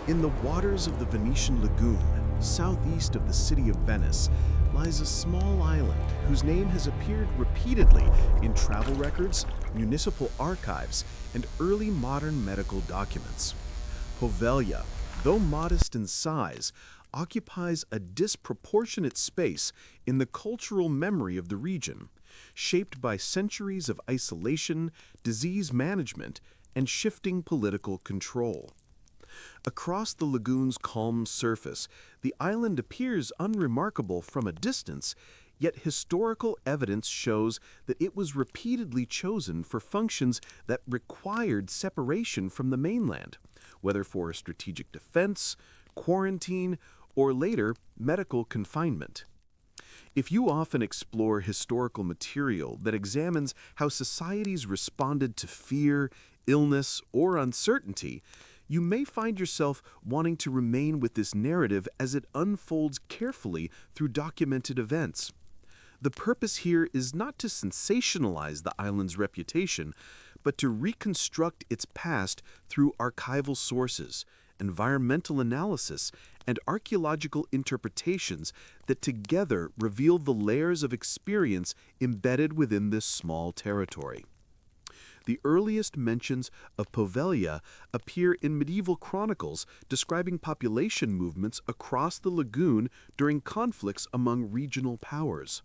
In the waters of the Venetian Lagoon, southeast of the city of Venice, lies a small island whose name has appeared repeatedly in travel records, municipal archives, and early modern medical documents. Poveglia, though modest in size, occupies a disproportionate space in the cultural memory of the region, shaped by centuries of isolation, disease management, and shifting political control. Across the lagoon's calm surface, the island appears unremarkable from a distance, yet historical evidence shows that it was repeatedly chosen for functions that required separation from the mainland, whether for strategic defense, quarantine, or later, medical confinement. If you often explore historical material that examines how societies responded to fear, illness, or uncertainty, you may find yourself wanting to remain with this narrative as it unfolds carefully through documented events. The purpose here is not to sensationalize the island's reputation, but to reconstruct its past through archival sources, environmental analysis, and archaeological interpretations that together reveal the layers of experience embedded within this small territory. The earliest mentions of Poveglia appear in medieval chronicles describing population movements across the lagoon during conflicts among regional powers.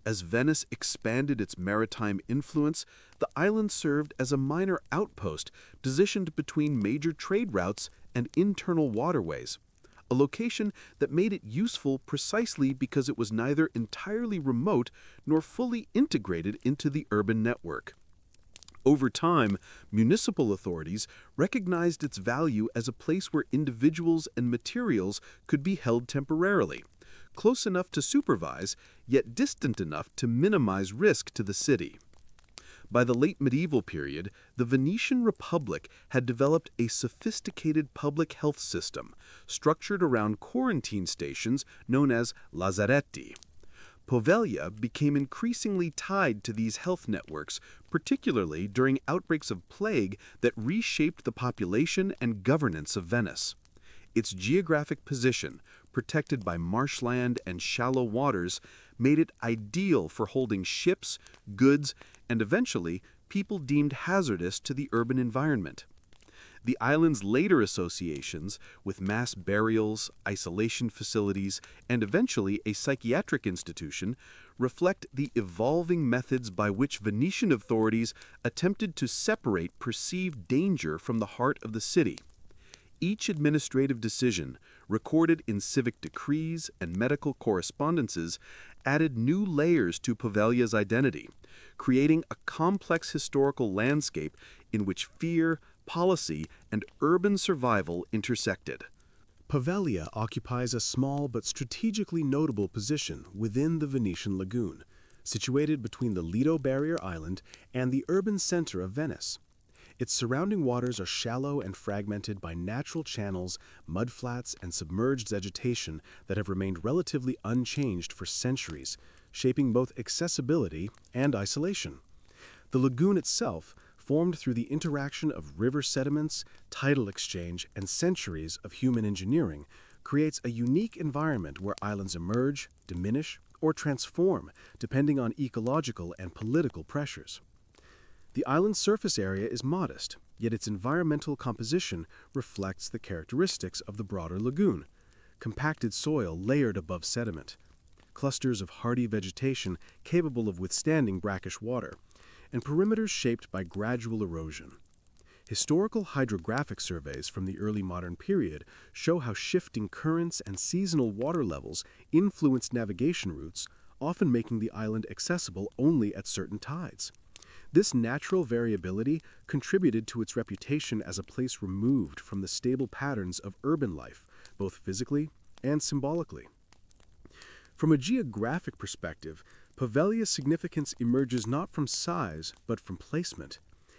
As Venice expanded its maritime influence, the island served as a minor outpost positioned between major trade routes and internal waterways, a location that made it useful precisely because it was neither entirely remote nor fully integrated into the urban network. Over time, municipal authorities recognized its value as a place where individuals and materials could be held temporarily, close enough to supervise, yet distant enough to minimize risk to the city. By the late medieval period, the Venetian Republic had developed a sophisticated public health system structured around quarantine stations known as Lazaretti. Poveglia became increasingly tied to these health networks, particularly during outbreaks of plague that reshaped the population and governance of Venice. Its geographic position, protected by marshland and shallow waters, made it ideal for holding ships, goods, and eventually people deemed hazardous to the urban environment. The island's later associations with mass burials, isolation facilities, and eventually a psychiatric institution reflect the evolving methods by which Venetian authorities attempted to separate perceived danger from the heart of the city. Each administrative decision, recorded in civic decrees and medical correspondences, added new layers to Poveglia's identity, creating a complex historical landscape in which fear, policy, and urban survival intersected. Poveglia occupies a small but strategically notable position within the Venetian Lagoon, situated between the Lido Barrier Island and the urban center of Venice. Its surrounding waters are shallow and fragmented by natural channels, mudflats, and submerged vegetation that have remained relatively unchanged for centuries, shaping both accessibility and isolation. The lagoon itself, formed through the interaction of river sediments, tidal exchange, and centuries of human engineering, creates a unique environment where islands emerge, diminish, or transform, depending on ecological and political pressures. The island's surface area is modest, yet its environmental composition reflects the characteristics of the broader lagoon: compacted soil layered above sediment, clusters of hardy vegetation capable of withstanding brackish water, and perimeters shaped by gradual erosion. Historical hydrographic surveys from the early modern period show how shifting currents and seasonal water levels influenced navigation routes, often making the island accessible only at certain tides. This natural variability contributed to its reputation as a place removed from the stable patterns of urban life, both physically and symbolically. From a geographic perspective, Poveglia's significance emerges not from size, but from placement.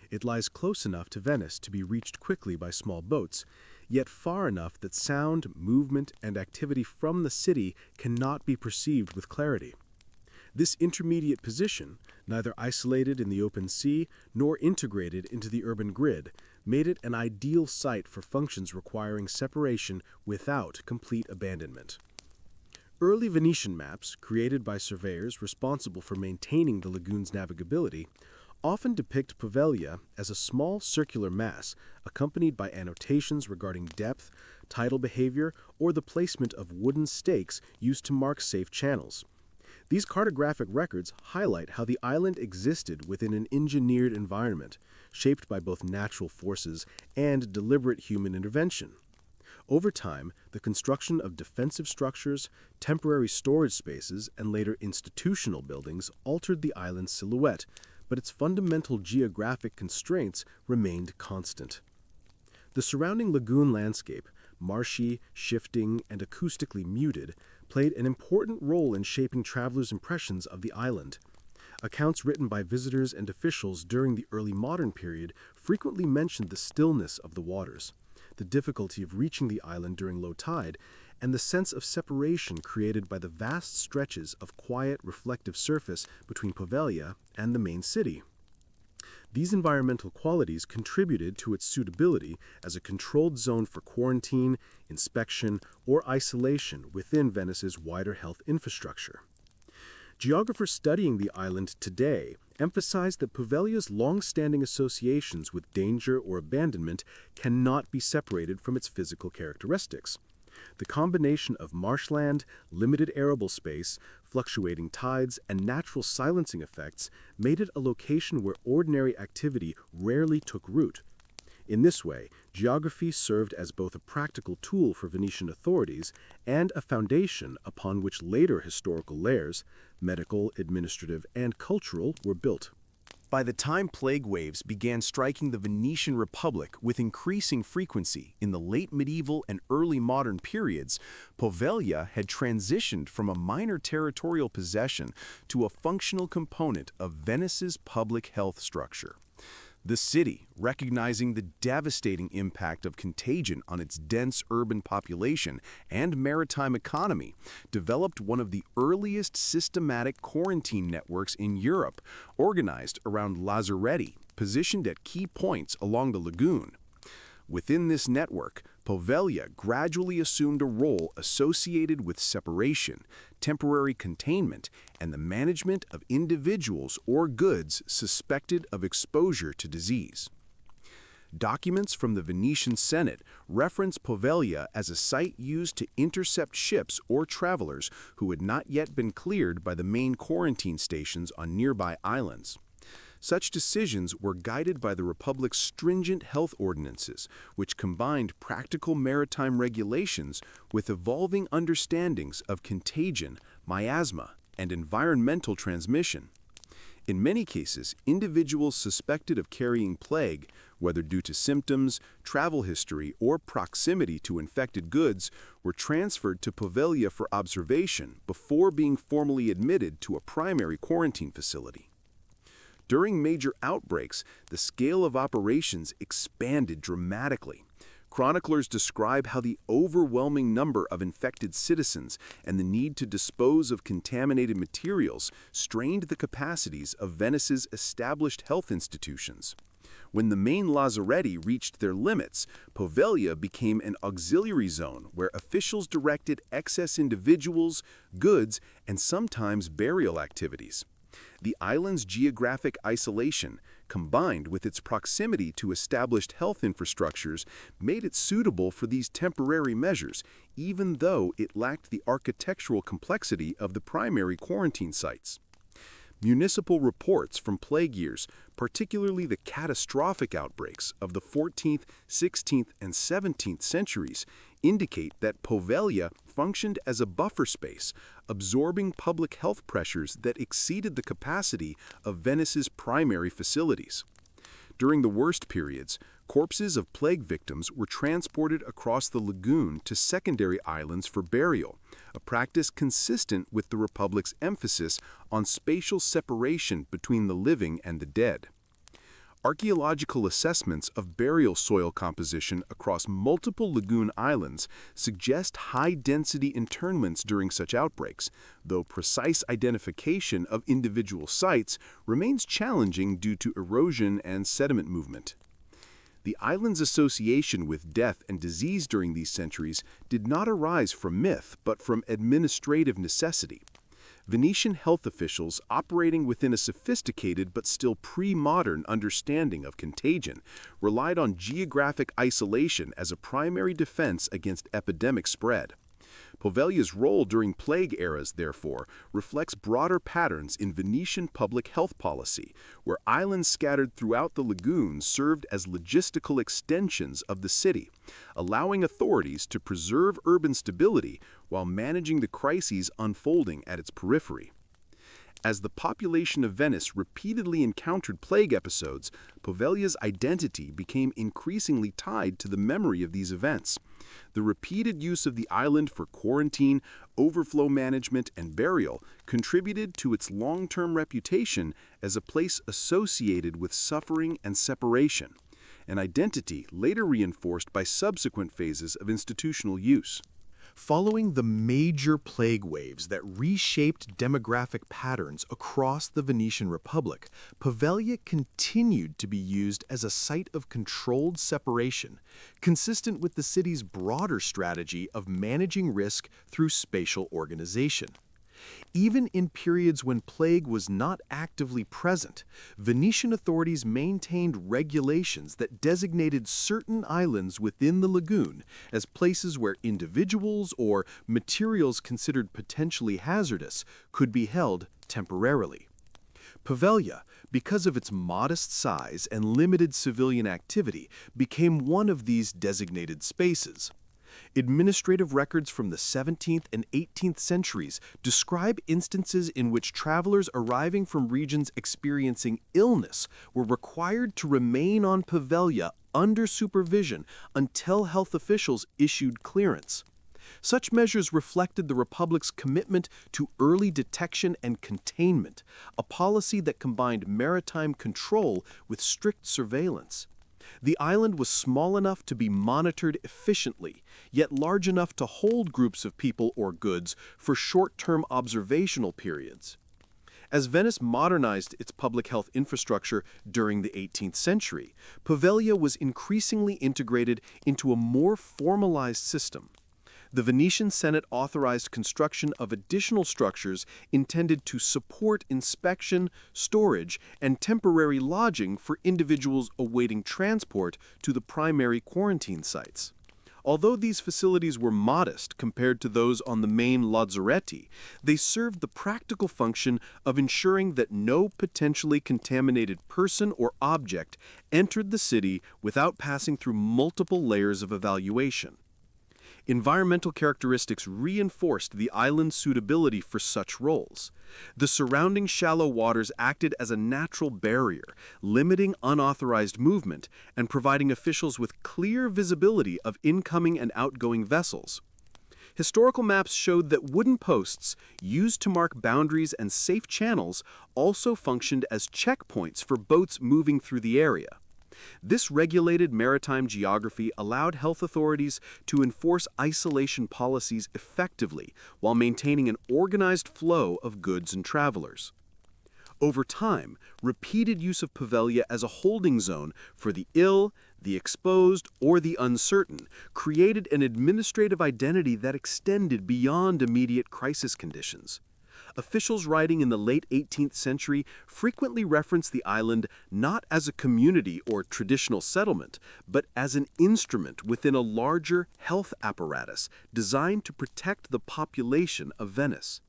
It lies close enough to Venice to be reached quickly by small boats, yet far enough that sound, movement, and activity from the city cannot be perceived with clarity. This intermediate position, neither isolated in the open sea nor integrated into the urban grid, made it an ideal site for functions requiring separation without complete abandonment. Early Venetian maps, created by surveyors responsible for maintaining the lagoon's navigability, often depict Poveglia as a small circular mass accompanied by annotations regarding depth, tidal behavior, or the placement of wooden stakes used to mark safe channels. These cartographic records highlight how the island existed within an engineered environment, shaped by both natural forces and deliberate human intervention. Over time, the construction of defensive structures, temporary storage spaces, and later institutional buildings altered the island's silhouette, but its fundamental geographic constraints remained constant. The surrounding lagoon landscape, marshy, shifting, and acoustically muted, played an important role in shaping travelers' impressions of the island. Accounts written by visitors and officials during the early modern period frequently mentioned the stillness of the waters, the difficulty of reaching the island during low tide, and the sense of separation created by the vast stretches of quiet, reflective surface between Poveglia and the main city. These environmental qualities contributed to its suitability as a controlled zone for quarantine, inspection, or isolation within Venice's wider health infrastructure. Geographers studying the island today emphasize that Poveglia's long-standing associations with danger or abandonment cannot be separated from its physical characteristics. The combination of marshland, limited arable space, fluctuating tides, and natural silencing effects made it a location where ordinary activity rarely took root. In this way, geography served as both a practical tool for Venetian authorities and a foundation upon which later historical layers, medical, administrative, and cultural, were built. By the time plague waves began striking the Venetian Republic with increasing frequency in the late medieval and early modern periods, Poveglia had transitioned from a minor territorial possession to a functional component of Venice's public health structure. The city, recognizing the devastating impact of contagion on its dense urban population and maritime economy, developed one of the earliest systematic quarantine networks in Europe, organized around Lazaretti, positioned at key points along the lagoon. Within this network, Poveglia gradually assumed a role associated with separation, temporary containment, and the management of individuals or goods suspected of exposure to disease. Documents from the Venetian Senate reference Poveglia as a site used to intercept ships or travelers who had not yet been cleared by the main quarantine stations on nearby islands. Such decisions were guided by the Republic's stringent health ordinances, which combined practical maritime regulations with evolving understandings of contagion, miasma, and environmental transmission. In many cases, individuals suspected of carrying plague, whether due to symptoms, travel history, or proximity to infected goods, were transferred to Poveglia for observation before being formally admitted to a primary quarantine facility. During major outbreaks, the scale of operations expanded dramatically. Chroniclers describe how the overwhelming number of infected citizens and the need to dispose of contaminated materials strained the capacities of Venice's established health institutions. When the main Lazaretti reached their limits, Poveglia became an auxiliary zone where officials directed excess individuals, goods, and sometimes burial activities. The island's geographic isolation, combined with its proximity to established health infrastructures, made it suitable for these temporary measures, even though it lacked the architectural complexity of the primary quarantine sites. Municipal reports from plague years, particularly the catastrophic outbreaks of the 14th, 16th, and 17th centuries, indicate that Poveglia functioned as a buffer space, absorbing public health pressures that exceeded the capacity of Venice's primary facilities. During the worst periods, corpses of plague victims were transported across the lagoon to secondary islands for burial, a practice consistent with the Republic's emphasis on spatial separation between the living and the dead. Archaeological assessments of burial soil composition across multiple lagoon islands suggest high-density internments during such outbreaks, though precise identification of individual sites remains challenging due to erosion and sediment movement. The island's association with death and disease during these centuries did not arise from myth, but from administrative necessity. Venetian health officials, operating within a sophisticated but still pre-modern understanding of contagion, relied on geographic isolation as a primary defense against epidemic spread. Poveglia's role during plague eras, therefore, reflects broader patterns in Venetian public health policy, where islands scattered throughout the lagoon served as logistical extensions of the city, allowing authorities to preserve urban stability while managing the crises unfolding at its periphery. As the population of Venice repeatedly encountered plague episodes, Poveglia's identity became increasingly tied to the memory of these events. The repeated use of the island for quarantine, overflow management, and burial contributed to its long-term reputation as a place associated with suffering and separation, an identity later reinforced by subsequent phases of institutional use. Following the major plague waves that reshaped demographic patterns across the Venetian Republic, Poveglia continued to be used as a site of controlled separation, consistent with the city's broader strategy of managing risk through spatial organization. Even in periods when plague was not actively present, Venetian authorities maintained regulations that designated certain islands within the lagoon as places where individuals or materials considered potentially hazardous could be held temporarily. Poveglia, because of its modest size and limited civilian activity, became one of these designated spaces. Administrative records from the 17th and 18th centuries describe instances in which travelers arriving from regions experiencing illness were required to remain on Poveglia under supervision until health officials issued clearance. Such measures reflected the Republic's commitment to early detection and containment, a policy that combined maritime control with strict surveillance. The island was small enough to be monitored efficiently, yet large enough to hold groups of people or goods for short-term observational periods. As Venice modernized its public health infrastructure during the 18th century, Poveglia was increasingly integrated into a more formalized system. The Venetian Senate authorized construction of additional structures intended to support inspection, storage, and temporary lodging for individuals awaiting transport to the primary quarantine sites. Although these facilities were modest compared to those on the main Lazaretti, they served the practical function of ensuring that no potentially contaminated person or object entered the city without passing through multiple layers of evaluation. Environmental characteristics reinforced the island's suitability for such roles. The surrounding shallow waters acted as a natural barrier, limiting unauthorized movement and providing officials with clear visibility of incoming and outgoing vessels. Historical maps showed that wooden posts, used to mark boundaries and safe channels, also functioned as checkpoints for boats moving through the area. This regulated maritime geography allowed health authorities to enforce isolation policies effectively while maintaining an organized flow of goods and travelers. Over time, repeated use of Poveglia as a holding zone for the ill, the exposed, or the uncertain created an administrative identity that extended beyond immediate crisis conditions. Officials writing in the late 18th century frequently reference the island not as a community or traditional settlement, but as an instrument within a larger health apparatus designed to protect the population of Venice.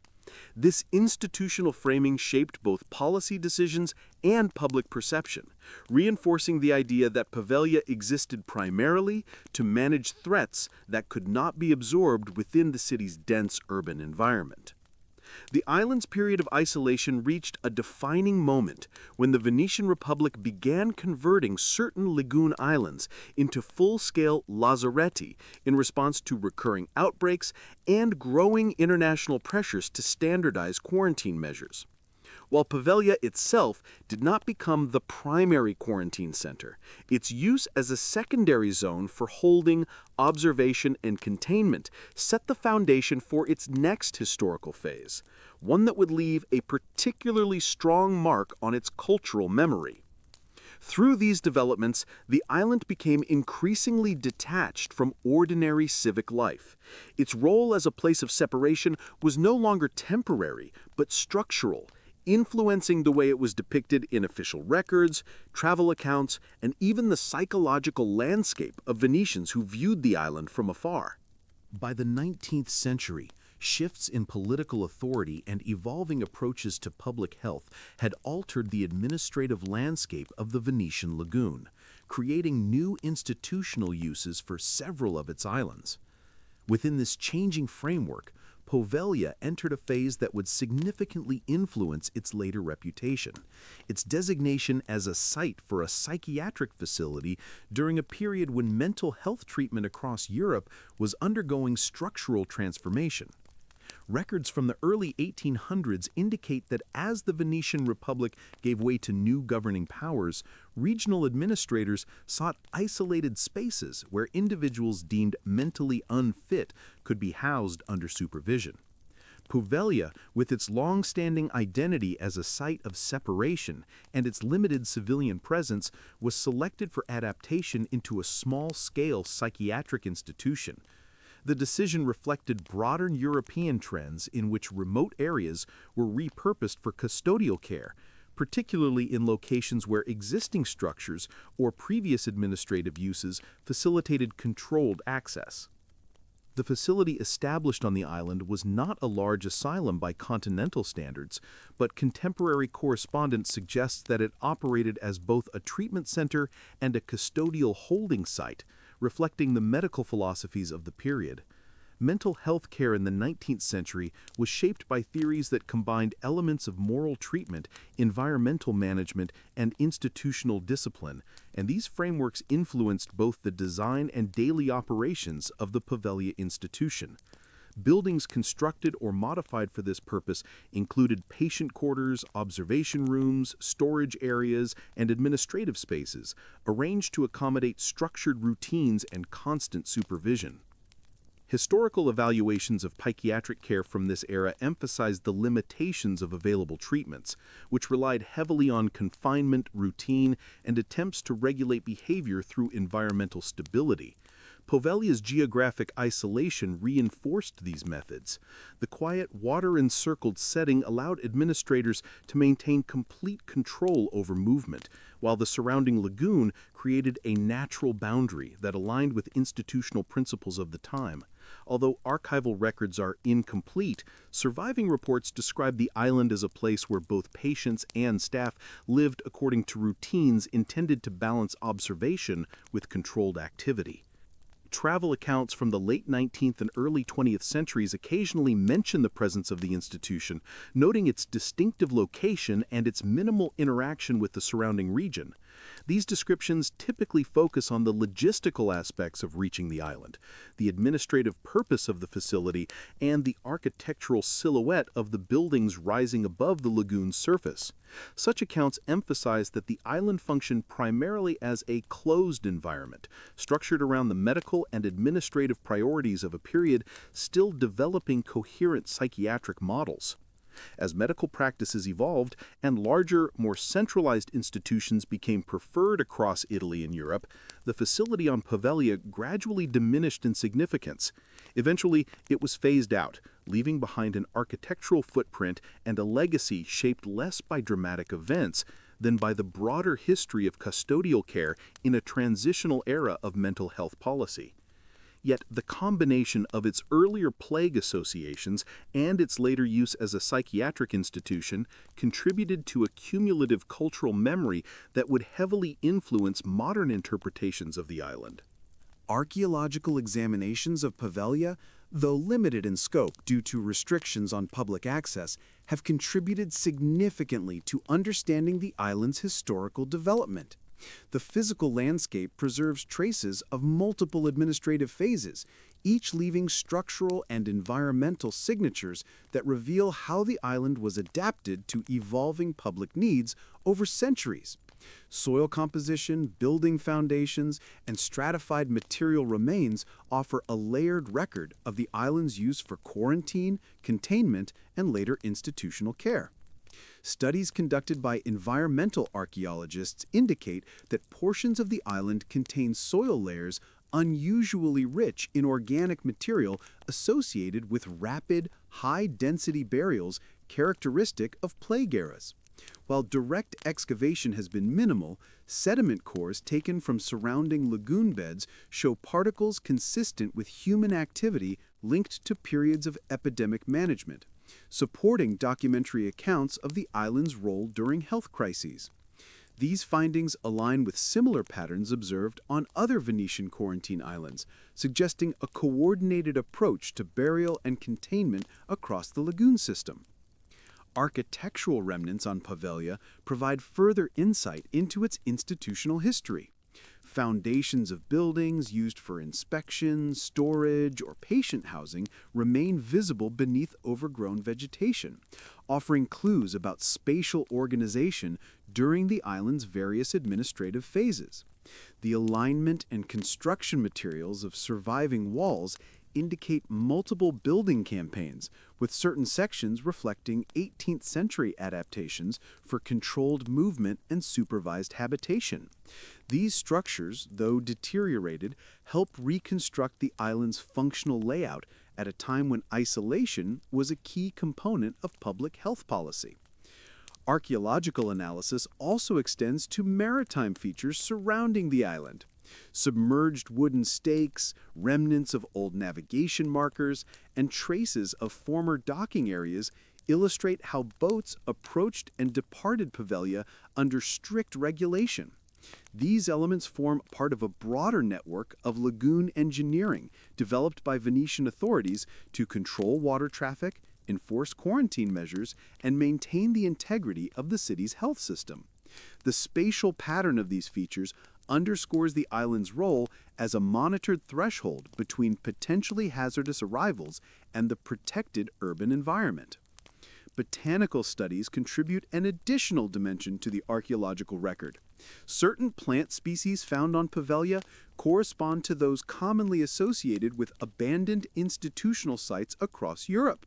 This institutional framing shaped both policy decisions and public perception, reinforcing the idea that Poveglia existed primarily to manage threats that could not be absorbed within the city's dense urban environment. The island's period of isolation reached a defining moment when the Venetian Republic began converting certain lagoon islands into full-scale lazaretti in response to recurring outbreaks and growing international pressures to standardize quarantine measures. While Poveglia itself did not become the primary quarantine center, its use as a secondary zone for holding, observation, and containment set the foundation for its next historical phase, one that would leave a particularly strong mark on its cultural memory. Through these developments, the island became increasingly detached from ordinary civic life. Its role as a place of separation was no longer temporary, but structural, influencing the way it was depicted in official records, travel accounts, and even the psychological landscape of Venetians who viewed the island from afar. By the 19th century, shifts in political authority and evolving approaches to public health had altered the administrative landscape of the Venetian Lagoon, creating new institutional uses for several of its islands. Within this changing framework, Poveglia entered a phase that would significantly influence its later reputation. Its designation as a site for a psychiatric facility during a period when mental health treatment across Europe was undergoing structural transformation. Records from the early 1800s indicate that as the Venetian Republic gave way to new governing powers, regional administrators sought isolated spaces where individuals deemed mentally unfit could be housed under supervision. Poveglia, with its long-standing identity as a site of separation and its limited civilian presence, was selected for adaptation into a small-scale psychiatric institution. The decision reflected broader European trends in which remote areas were repurposed for custodial care, particularly in locations where existing structures or previous administrative uses facilitated controlled access. The facility established on the island was not a large asylum by continental standards, but contemporary correspondence suggests that it operated as both a treatment center and a custodial holding site, reflecting the medical philosophies of the period. Mental health care in the 19th century was shaped by theories that combined elements of moral treatment, environmental management, and institutional discipline, and these frameworks influenced both the design and daily operations of the Poveglia institution. Buildings constructed or modified for this purpose included patient quarters, observation rooms, storage areas, and administrative spaces, arranged to accommodate structured routines and constant supervision. Historical evaluations of psychiatric care from this era emphasized the limitations of available treatments, which relied heavily on confinement, routine, and attempts to regulate behavior through environmental stability. Poveglia's geographic isolation reinforced these methods. The quiet, water-encircled setting allowed administrators to maintain complete control over movement, while the surrounding lagoon created a natural boundary that aligned with institutional principles of the time. Although archival records are incomplete, surviving reports describe the island as a place where both patients and staff lived according to routines intended to balance observation with controlled activity. Travel accounts from the late 19th and early 20th centuries occasionally mention the presence of the institution, noting its distinctive location and its minimal interaction with the surrounding region. These descriptions typically focus on the logistical aspects of reaching the island, the administrative purpose of the facility, and the architectural silhouette of the buildings rising above the lagoon's surface. Such accounts emphasize that the island functioned primarily as a closed environment, structured around the medical and administrative priorities of a period still developing coherent psychiatric models. As medical practices evolved and larger, more centralized institutions became preferred across Italy and Europe, the facility on Poveglia gradually diminished in significance. Eventually, it was phased out, leaving behind an architectural footprint and a legacy shaped less by dramatic events than by the broader history of custodial care in a transitional era of mental health policy. Yet the combination of its earlier plague associations and its later use as a psychiatric institution contributed to a cumulative cultural memory that would heavily influence modern interpretations of the island. Archaeological examinations of Poveglia, though limited in scope due to restrictions on public access, have contributed significantly to understanding the island's historical development. The physical landscape preserves traces of multiple administrative phases, each leaving structural and environmental signatures that reveal how the island was adapted to evolving public needs over centuries. Soil composition, building foundations, and stratified material remains offer a layered record of the island's use for quarantine, containment, and later institutional care. Studies conducted by environmental archaeologists indicate that portions of the island contain soil layers unusually rich in organic material associated with rapid, high-density burials characteristic of plague eras. While direct excavation has been minimal, sediment cores taken from surrounding lagoon beds show particles consistent with human activity linked to periods of epidemic management, supporting documentary accounts of the island's role during health crises. These findings align with similar patterns observed on other Venetian quarantine islands, suggesting a coordinated approach to burial and containment across the lagoon system. Architectural remnants on Poveglia provide further insight into its institutional history. Foundations of buildings used for inspection, storage, or patient housing remain visible beneath overgrown vegetation, offering clues about spatial organization during the island's various administrative phases. The alignment and construction materials of surviving walls indicate multiple building campaigns, with certain sections reflecting 18th century adaptations for controlled movement and supervised habitation. These structures, though deteriorated, help reconstruct the island's functional layout at a time when isolation was a key component of public health policy. Archaeological analysis also extends to maritime features surrounding the island. Submerged wooden stakes, remnants of old navigation markers, and traces of former docking areas illustrate how boats approached and departed Poveglia under strict regulation. These elements form part of a broader network of lagoon engineering developed by Venetian authorities to control water traffic, enforce quarantine measures, and maintain the integrity of the city's health system. The spatial pattern of these features underscores the island's role as a monitored threshold between potentially hazardous arrivals and the protected urban environment. Botanical studies contribute an additional dimension to the archaeological record. Certain plant species found on Poveglia correspond to those commonly associated with abandoned institutional sites across Europe.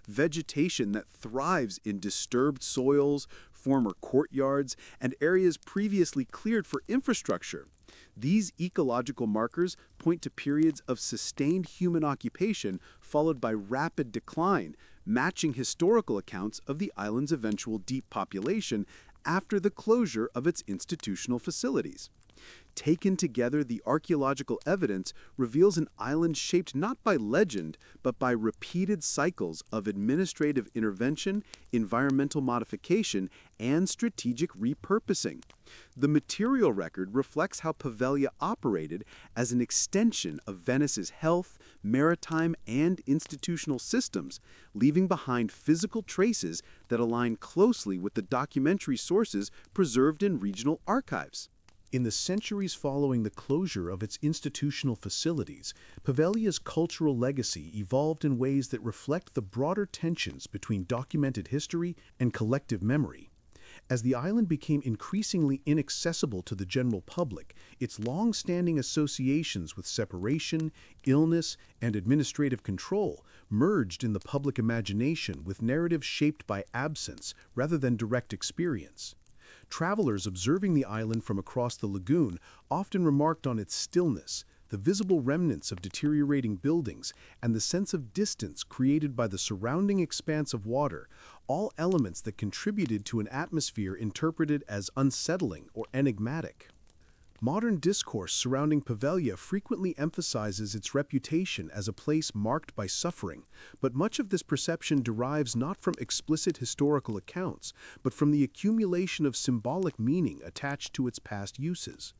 Vegetation that thrives in disturbed soils, former courtyards, and areas previously cleared for infrastructure. These ecological markers point to periods of sustained human occupation followed by rapid decline, matching historical accounts of the island's eventual deep population after the closure of its institutional facilities. Taken together, the archaeological evidence reveals an island shaped not by legend, but by repeated cycles of administrative intervention, environmental modification, and strategic repurposing. The material record reflects how Poveglia operated as an extension of Venice's health, maritime, and institutional systems, leaving behind physical traces that align closely with the documentary sources preserved in regional archives. In the centuries following the closure of its institutional facilities, Poveglia's cultural legacy evolved in ways that reflect the broader tensions between documented history and collective memory. As the island became increasingly inaccessible to the general public, its long-standing associations with separation, illness, and administrative control merged in the public imagination with narratives shaped by absence rather than direct experience. Travelers observing the island from across the lagoon often remarked on its stillness, the visible remnants of deteriorating buildings, and the sense of distance created by the surrounding expanse of water, all elements that contributed to an atmosphere interpreted as unsettling or enigmatic. Modern discourse surrounding Poveglia frequently emphasizes its reputation as a place marked by suffering, but much of this perception derives not from explicit historical accounts, but from the accumulation of symbolic meaning attached to its past uses.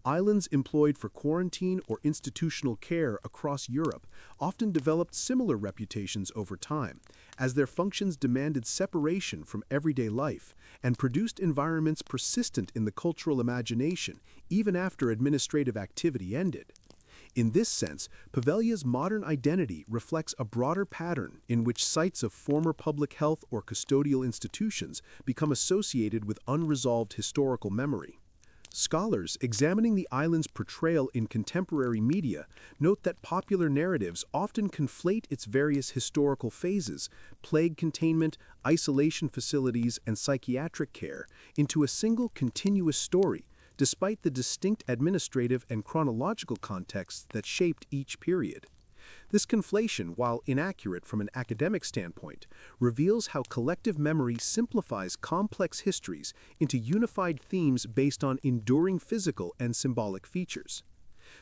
Islands employed for quarantine or institutional care across Europe often developed similar reputations over time, as their functions demanded separation from everyday life and produced environments persistent in the cultural imagination even after administrative activity ended. In this sense, Poveglia's modern identity reflects a broader pattern in which sites of former public health or custodial institutions become associated with unresolved historical memory. Scholars examining the island's portrayal in contemporary media note that popular narratives often conflate its various historical phases, plague containment, isolation facilities, and psychiatric care, into a single continuous story, despite the distinct administrative and chronological contexts that shaped each period. This conflation, while inaccurate from an academic standpoint, reveals how collective memory simplifies complex histories into unified themes based on enduring physical and symbolic features.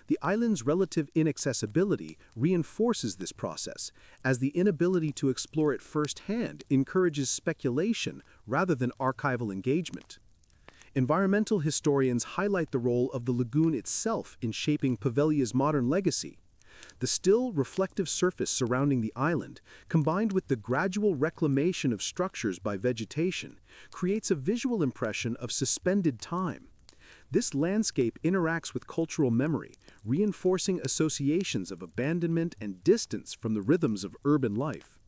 The island's relative inaccessibility reinforces this process, as the inability to explore it firsthand encourages speculation rather than archival engagement. Environmental historians highlight the role of the lagoon itself in shaping Poveglia's modern legacy. The still, reflective surface surrounding the island, combined with the gradual reclamation of structures by vegetation, creates a visual impression of suspended time. This landscape interacts with cultural memory, reinforcing associations of abandonment and distance from the rhythms of urban life.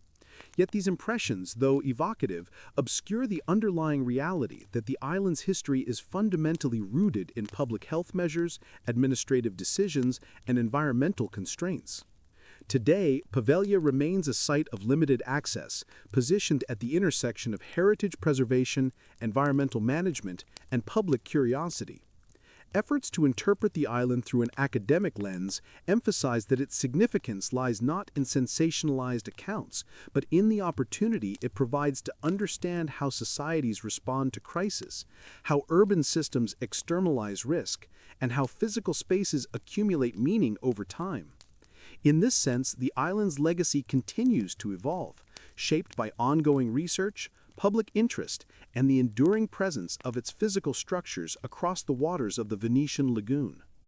Yet these impressions, though evocative, obscure the underlying reality that the island's history is fundamentally rooted in public health measures, administrative decisions, and environmental constraints. Today, Poveglia remains a site of limited access, positioned at the intersection of heritage preservation, environmental management, and public curiosity. Efforts to interpret the island through an academic lens emphasize that its significance lies not in sensationalized accounts, but in the opportunity it provides to understand how societies respond to crisis, how urban systems externalize risk, and how physical spaces accumulate meaning over time. In this sense, the island's legacy continues to evolve, shaped by ongoing research, public interest, and the enduring presence of its physical structures across the waters of the Venetian Lagoon.